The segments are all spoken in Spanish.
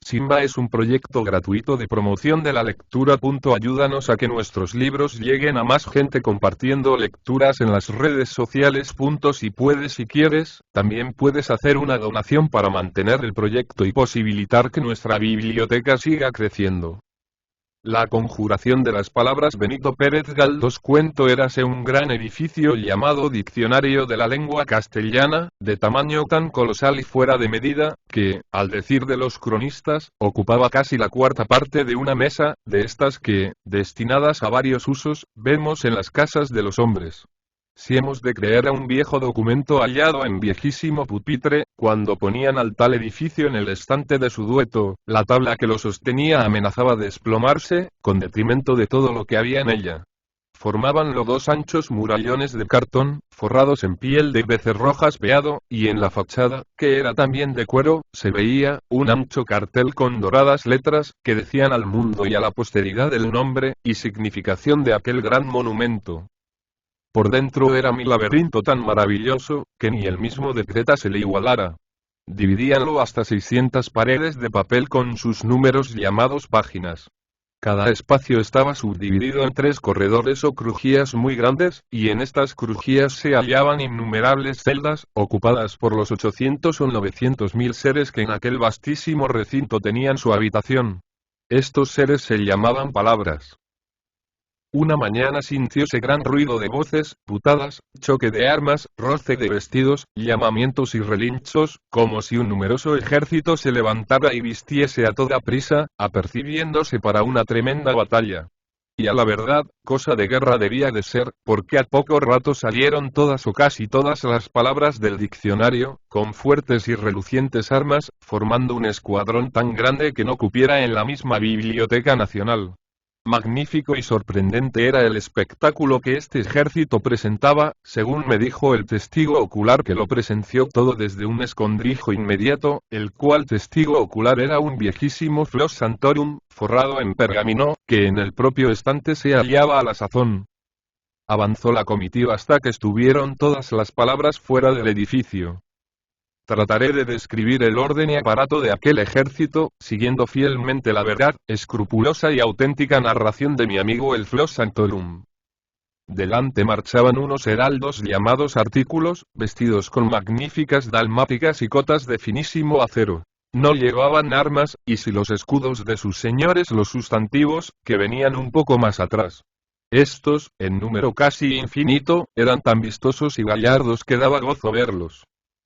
Simba es un proyecto gratuito de promoción de la lectura. Ayúdanos a que nuestros libros lleguen a más gente compartiendo lecturas en las redes sociales. Si quieres, también puedes hacer una donación para mantener el proyecto y posibilitar que nuestra biblioteca siga creciendo. La conjuración de las palabras Benito Pérez Galdós. Cuento: érase un gran edificio llamado Diccionario de la Lengua Castellana, de tamaño tan colosal y fuera de medida, que, al decir de los cronistas, ocupaba casi la cuarta parte de una mesa, de estas que, destinadas a varios usos, vemos en las casas de los hombres. Si hemos de creer a un viejo documento hallado en viejísimo pupitre, cuando ponían al tal edificio en el estante de su dueto, la tabla que lo sostenía amenazaba desplomarse, con detrimento de todo lo que había en ella. Formábanlo dos anchos murallones de cartón, forrados en piel de becerro jaspeado, y en la fachada, que era también de cuero, se veía un ancho cartel con doradas letras, que decían al mundo y a la posteridad el nombre y significación de aquel gran monumento. Por dentro era mi laberinto tan maravilloso, que ni el mismo de Creta se le igualara. Dividíanlo hasta 600 paredes de papel con sus números llamados páginas. Cada espacio estaba subdividido en 3 corredores o crujías muy grandes, y en estas crujías se hallaban innumerables celdas, ocupadas por los 800 o 900 mil seres que en aquel vastísimo recinto tenían su habitación. Estos seres se llamaban palabras. Una mañana sintióse gran ruido de voces, putadas, choque de armas, roce de vestidos, llamamientos y relinchos, como si un numeroso ejército se levantara y vistiese a toda prisa, apercibiéndose para una tremenda batalla. Y a la verdad, cosa de guerra debía de ser, porque a poco rato salieron todas o casi todas las palabras del diccionario, con fuertes y relucientes armas, formando un escuadrón tan grande que no cupiera en la misma Biblioteca Nacional. Magnífico y sorprendente era el espectáculo que este ejército presentaba, según me dijo el testigo ocular que lo presenció todo desde un escondrijo inmediato, el cual testigo ocular era un viejísimo Flos Santorum, forrado en pergamino, que en el propio estante se hallaba a la sazón. Avanzó la comitiva hasta que estuvieron todas las palabras fuera del edificio. Trataré de describir el orden y aparato de aquel ejército, siguiendo fielmente la verdad, escrupulosa y auténtica narración de mi amigo el Flos Santorum. Delante marchaban unos heraldos llamados artículos, vestidos con magníficas dalmáticas y cotas de finísimo acero. No llevaban armas, y si los escudos de sus señores los sustantivos, que venían un poco más atrás. Estos, en número casi infinito, eran tan vistosos y gallardos que daba gozo verlos.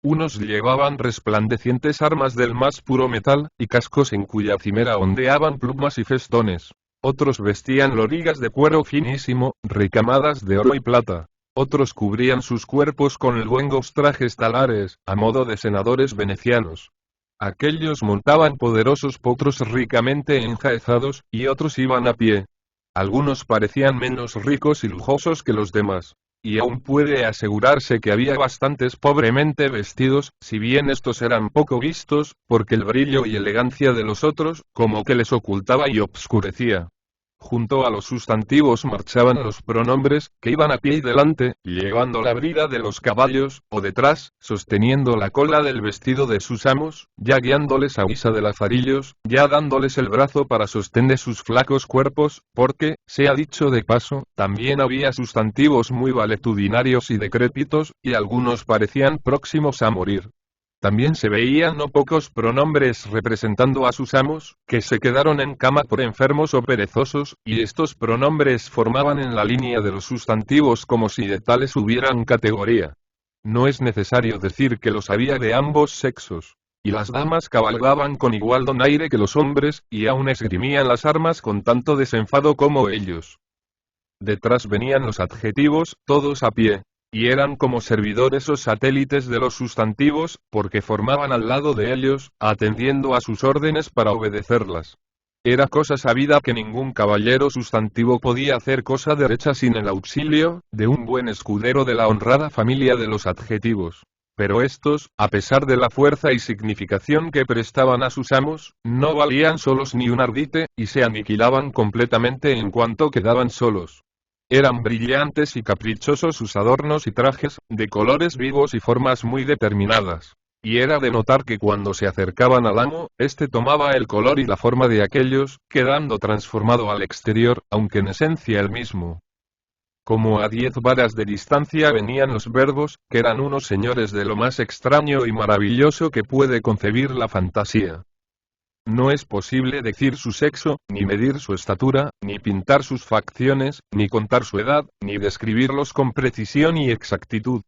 Unos llevaban resplandecientes armas del más puro metal, y cascos en cuya cimera ondeaban plumas y festones. Otros vestían lorigas de cuero finísimo, recamadas de oro y plata. Otros cubrían sus cuerpos con luengos trajes talares, a modo de senadores venecianos. Aquellos montaban poderosos potros ricamente enjaezados, y otros iban a pie. Algunos parecían menos ricos y lujosos que los demás. Y aún puede asegurarse que había bastantes pobremente vestidos, si bien estos eran poco vistos, porque el brillo y elegancia de los otros, como que les ocultaba y obscurecía. Junto a los sustantivos marchaban los pronombres, que iban a pie y delante, llevando la brida de los caballos, o detrás, sosteniendo la cola del vestido de sus amos, ya guiándoles a guisa de lazarillos, ya dándoles el brazo para sostener sus flacos cuerpos, porque, sea dicho de paso, también había sustantivos muy valetudinarios y decrépitos, y algunos parecían próximos a morir. También se veían no pocos pronombres representando a sus amos, que se quedaron en cama por enfermos o perezosos, y estos pronombres formaban en la línea de los sustantivos como si de tales hubieran categoría. No es necesario decir que los había de ambos sexos. Y las damas cabalgaban con igual donaire que los hombres, y aún esgrimían las armas con tanto desenfado como ellos. Detrás venían los adjetivos, todos a pie. Y eran como servidores o satélites de los sustantivos, porque formaban al lado de ellos, atendiendo a sus órdenes para obedecerlas. Era cosa sabida que ningún caballero sustantivo podía hacer cosa derecha sin el auxilio de un buen escudero de la honrada familia de los adjetivos. Pero estos, a pesar de la fuerza y significación que prestaban a sus amos, no valían solos ni un ardite, y se aniquilaban completamente en cuanto quedaban solos. Eran brillantes y caprichosos sus adornos y trajes, de colores vivos y formas muy determinadas. y era de notar que cuando se acercaban al amo, este tomaba el color y la forma de aquellos, quedando transformado al exterior, aunque en esencia el mismo. Como a 10 varas de distancia venían los verbos, que eran unos señores de lo más extraño y maravilloso que puede concebir la fantasía. No es posible decir su sexo, ni medir su estatura, ni pintar sus facciones, ni contar su edad, ni describirlos con precisión y exactitud.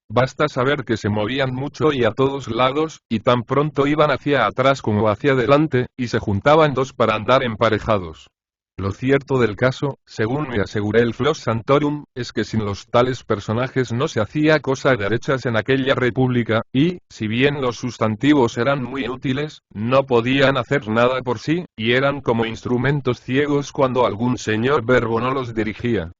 Basta saber que se movían mucho y a todos lados, y tan pronto iban hacia atrás como hacia adelante, y se juntaban dos para andar emparejados. Lo cierto del caso, según me aseguré el Flos Santorum, es que sin los tales personajes no se hacía cosa de derechas en aquella república, y, si bien los sustantivos eran muy útiles, no podían hacer nada por sí, y eran como instrumentos ciegos cuando algún señor verbo no los dirigía.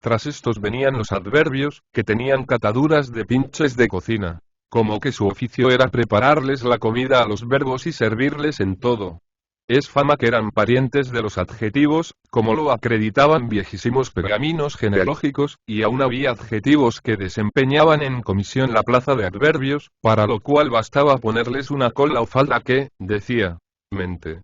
Tras estos venían los adverbios, que tenían cataduras de pinches de cocina. Como que su oficio era prepararles la comida a los verbos y servirles en todo. Es fama que eran parientes de los adjetivos, como lo acreditaban viejísimos pergaminos genealógicos, y aún había adjetivos que desempeñaban en comisión la plaza de adverbios, para lo cual bastaba ponerles una cola o falda que, decía, mente.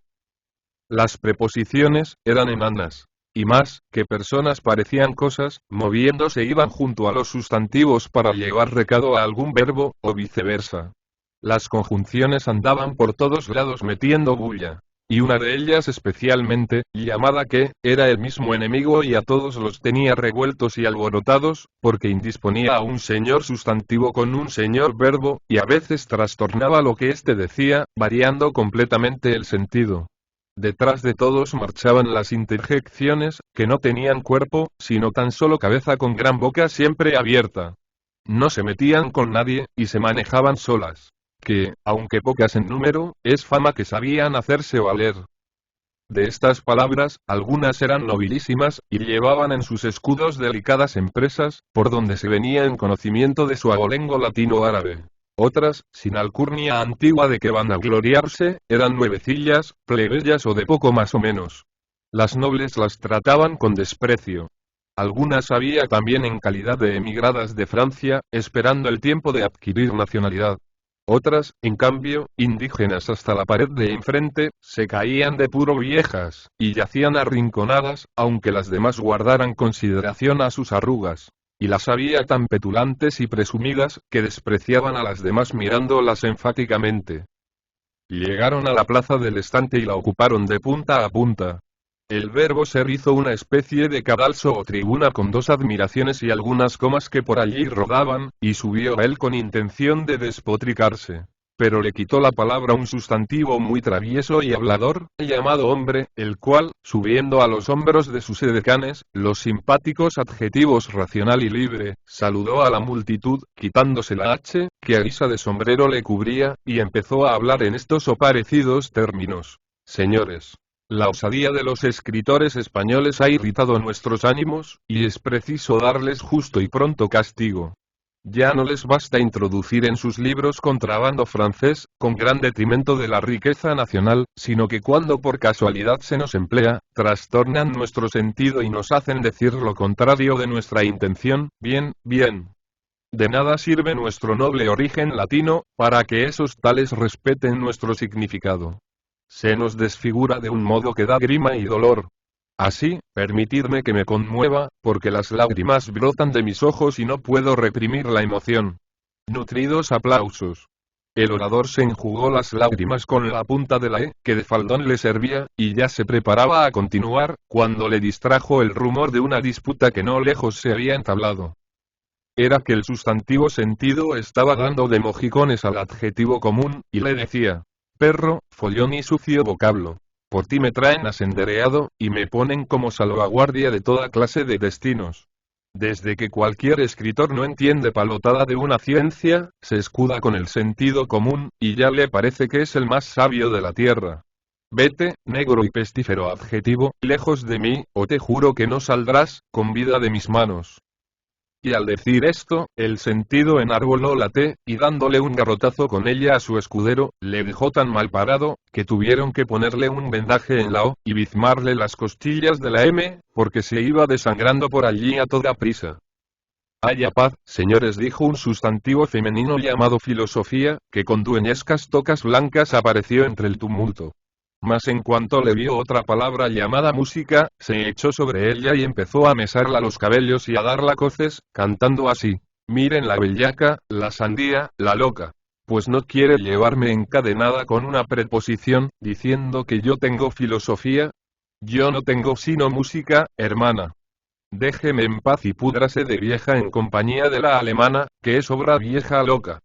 Las preposiciones, eran enanas. Y más, que personas parecían cosas, moviéndose iban junto a los sustantivos para llevar recado a algún verbo, o viceversa. Las conjunciones andaban por todos lados metiendo bulla. Y una de ellas especialmente, llamada que, era el mismo enemigo y a todos los tenía revueltos y alborotados, porque indisponía a un señor sustantivo con un señor verbo, y a veces trastornaba lo que éste decía, variando completamente el sentido. Detrás de todos marchaban las interjecciones, que no tenían cuerpo, sino tan solo cabeza con gran boca siempre abierta. No se metían con nadie, y se manejaban solas. Que, aunque pocas en número, es fama que sabían hacerse valer. De estas palabras, algunas eran nobilísimas, y llevaban en sus escudos delicadas empresas, por donde se venía en conocimiento de su abolengo latino-árabe. Otras, sin alcurnia antigua de que van a gloriarse, eran nuevecillas, plebeyas o de poco más o menos. Las nobles las trataban con desprecio. Algunas había también en calidad de emigradas de Francia, esperando el tiempo de adquirir nacionalidad. Otras, en cambio, indígenas hasta la pared de enfrente, se caían de puro viejas, y yacían arrinconadas, aunque las demás guardaran consideración a sus arrugas. Y las había tan petulantes y presumidas, que despreciaban a las demás mirándolas enfáticamente. Llegaron a la plaza del estante y la ocuparon de punta a punta. El verbo ser hizo una especie de cadalso o tribuna con dos admiraciones y algunas comas que por allí rodaban, y subió a él con intención de despotricarse. Pero le quitó la palabra un sustantivo muy travieso y hablador, llamado hombre, el cual, subiendo a los hombros de sus edecanes, los simpáticos adjetivos racional y libre, saludó a la multitud, quitándose la H, que a guisa de sombrero le cubría, y empezó a hablar en estos o parecidos términos. Señores, la osadía de los escritores españoles ha irritado nuestros ánimos, y es preciso darles justo y pronto castigo. Ya no les basta introducir en sus libros contrabando francés, con gran detrimento de la riqueza nacional, sino que cuando por casualidad se nos emplea, trastornan nuestro sentido y nos hacen decir lo contrario de nuestra intención. Bien, bien. De nada sirve nuestro noble origen latino, para que esos tales respeten nuestro significado. Se nos desfigura de un modo que da grima y dolor. Así, permitidme que me conmueva, porque las lágrimas brotan de mis ojos y no puedo reprimir la emoción. Nutridos aplausos. El orador se enjugó las lágrimas con la punta de la E, que de faldón le servía, y ya se preparaba a continuar, cuando le distrajo el rumor de una disputa que no lejos se había entablado. Era que el sustantivo sentido estaba dando de mojicones al adjetivo común, y le decía: perro, follón y sucio vocablo. Por ti me traen asendereado, y me ponen como salvaguardia de toda clase de destinos. Desde que cualquier escritor no entiende palotada de una ciencia, se escuda con el sentido común, y ya le parece que es el más sabio de la tierra. Vete, negro y pestífero adjetivo, lejos de mí, o te juro que no saldrás, con vida de mis manos. Y al decir esto, el sentido enarboló la T, y dándole un garrotazo con ella a su escudero, le dejó tan mal parado, que tuvieron que ponerle un vendaje en la O, y bizmarle las costillas de la M, porque se iba desangrando por allí a toda prisa. Haya paz, señores, dijo un sustantivo femenino llamado filosofía, que con dueñescas tocas blancas apareció entre el tumulto. Mas en cuanto le vio otra palabra llamada música, se echó sobre ella y empezó a mesarla los cabellos y a darla coces, cantando así: miren la bellaca, la sandía, la loca. Pues no quiere llevarme encadenada con una preposición, diciendo que yo tengo filosofía. Yo no tengo sino música, hermana. Déjeme en paz y púdrase de vieja en compañía de la alemana, que es obra vieja loca.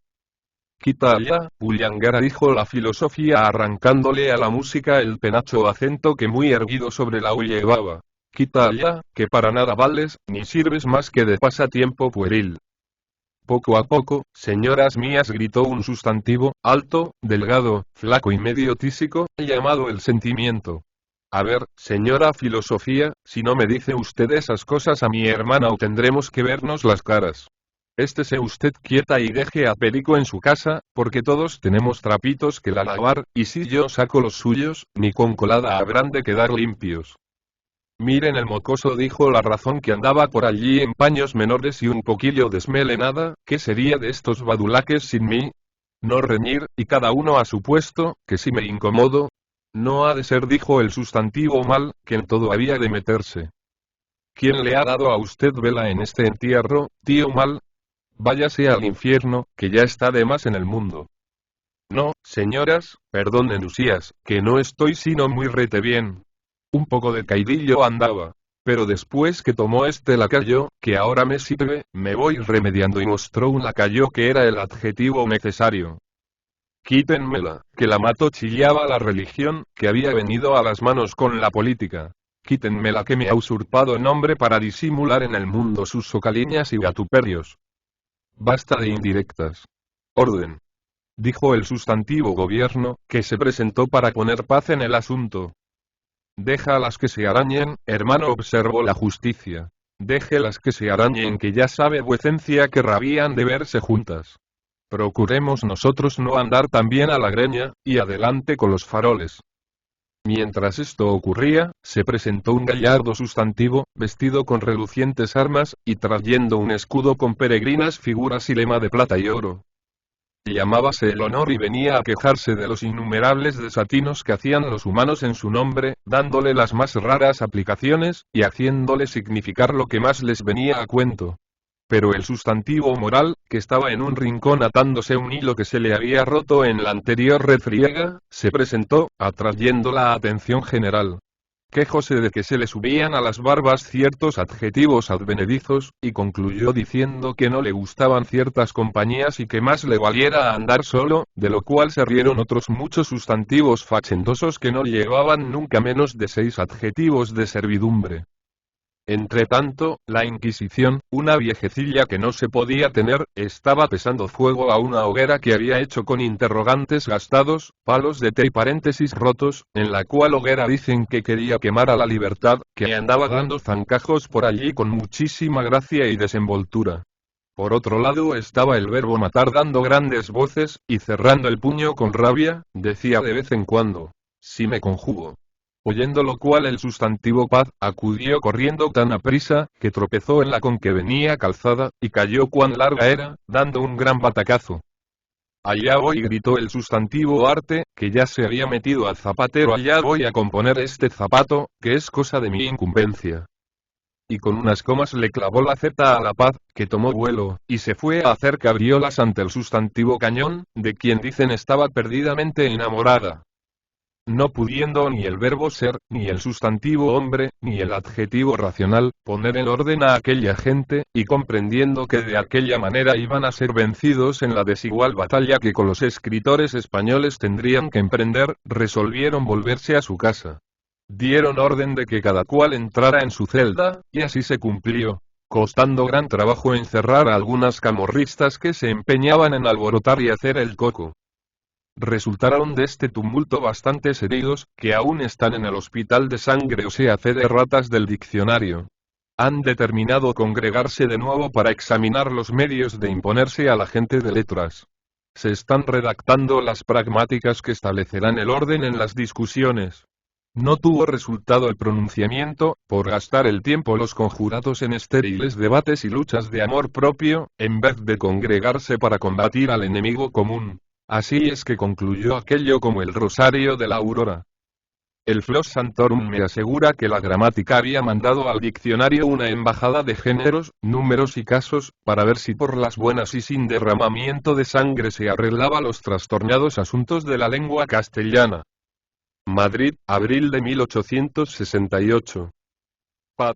Quita allá, Puyangara, dijo la filosofía arrancándole a la música el penacho acento que muy erguido sobre la U llevaba. Quita allá, que para nada vales, ni sirves más que de pasatiempo pueril. Poco a poco, señoras mías, gritó un sustantivo, alto, delgado, flaco y medio tísico, llamado el sentimiento. A ver, señora filosofía, si no me dice usted esas cosas a mi hermana o tendremos que vernos las caras. Estése usted quieta y deje a Perico en su casa, porque todos tenemos trapitos que la lavar, y si yo saco los suyos, ni con colada habrán de quedar limpios. Miren el mocoso, dijo la razón, que andaba por allí en paños menores y un poquillo desmelenada, ¿qué sería de estos badulaques sin mí? No reñir, y cada uno a su puesto, que si me incomodo. No ha de ser, dijo el sustantivo mal, que en todo había de meterse. ¿Quién le ha dado a usted vela en este entierro, tío mal? Váyase al infierno, que ya está de más en el mundo. No, señoras, perdonen usías, que no estoy sino muy rete bien. Un poco de caidillo andaba. Pero después que tomó este lacayo, que ahora me sirve, me voy remediando, y mostró un lacayo que era el adjetivo necesario. Quítenmela, que la mato, chillaba la religión, que había venido a las manos con la política. Quítenmela, que me ha usurpado nombre para disimular en el mundo sus socaliñas y gatuperios. Basta de indirectas. Orden. Dijo el sustantivo gobierno, que se presentó para poner paz en el asunto. Déjalas que se arañen, hermano, observó la justicia. Déjelas que se arañen, que ya sabe vuecencia que rabían de verse juntas. Procuremos nosotros no andar también a la greña, y adelante con los faroles. Mientras esto ocurría, se presentó un gallardo sustantivo, vestido con relucientes armas, y trayendo un escudo con peregrinas figuras y lema de plata y oro. Llamábase el honor y venía a quejarse de los innumerables desatinos que hacían los humanos en su nombre, dándole las más raras aplicaciones, y haciéndole significar lo que más les venía a cuento. Pero el sustantivo moral, que estaba en un rincón atándose un hilo que se le había roto en la anterior refriega, se presentó, atrayendo la atención general. Quejóse de que se le subían a las barbas ciertos adjetivos advenedizos, y concluyó diciendo que no le gustaban ciertas compañías y que más le valiera andar solo, de lo cual se rieron otros muchos sustantivos fachendosos que no llevaban nunca menos de 6 adjetivos de servidumbre. Entretanto, la Inquisición, una viejecilla que no se podía tener, estaba pesando fuego a una hoguera que había hecho con interrogantes gastados, palos de té y paréntesis rotos, en la cual hoguera dicen que quería quemar a la libertad, que andaba dando zancajos por allí con muchísima gracia y desenvoltura. Por otro lado estaba el verbo matar dando grandes voces, y cerrando el puño con rabia, decía de vez en cuando: si me conjugo. Oyendo lo cual el sustantivo paz, acudió corriendo tan aprisa, que tropezó en la con que venía calzada, y cayó cuán larga era, dando un gran batacazo. Allá voy, gritó el sustantivo arte, que ya se había metido al zapatero, allá voy a componer este zapato, que es cosa de mi incumbencia. Y con unas comas le clavó la zeta a la paz, que tomó vuelo, y se fue a hacer cabriolas ante el sustantivo cañón, de quien dicen estaba perdidamente enamorada. No pudiendo ni el verbo ser, ni el sustantivo hombre, ni el adjetivo racional, poner en orden a aquella gente, y comprendiendo que de aquella manera iban a ser vencidos en la desigual batalla que con los escritores españoles tendrían que emprender, resolvieron volverse a su casa. Dieron orden de que cada cual entrara en su celda, y así se cumplió, costando gran trabajo encerrar a algunas camorristas que se empeñaban en alborotar y hacer el coco. Resultaron de este tumulto bastantes heridos, que aún están en el hospital de sangre, o sea, de ratas del diccionario. Han determinado congregarse de nuevo para examinar los medios de imponerse a la gente de letras. Se están redactando las pragmáticas que establecerán el orden en las discusiones. No tuvo resultado el pronunciamiento, por gastar el tiempo los conjurados en estériles debates y luchas de amor propio, en vez de congregarse para combatir al enemigo común. Así es que concluyó aquello como el rosario de la aurora. El Flos Santorum me asegura que la gramática había mandado al diccionario una embajada de géneros, números y casos, para ver si por las buenas y sin derramamiento de sangre se arreglaba los trastornados asuntos de la lengua castellana. Madrid, abril de 1868. Pad.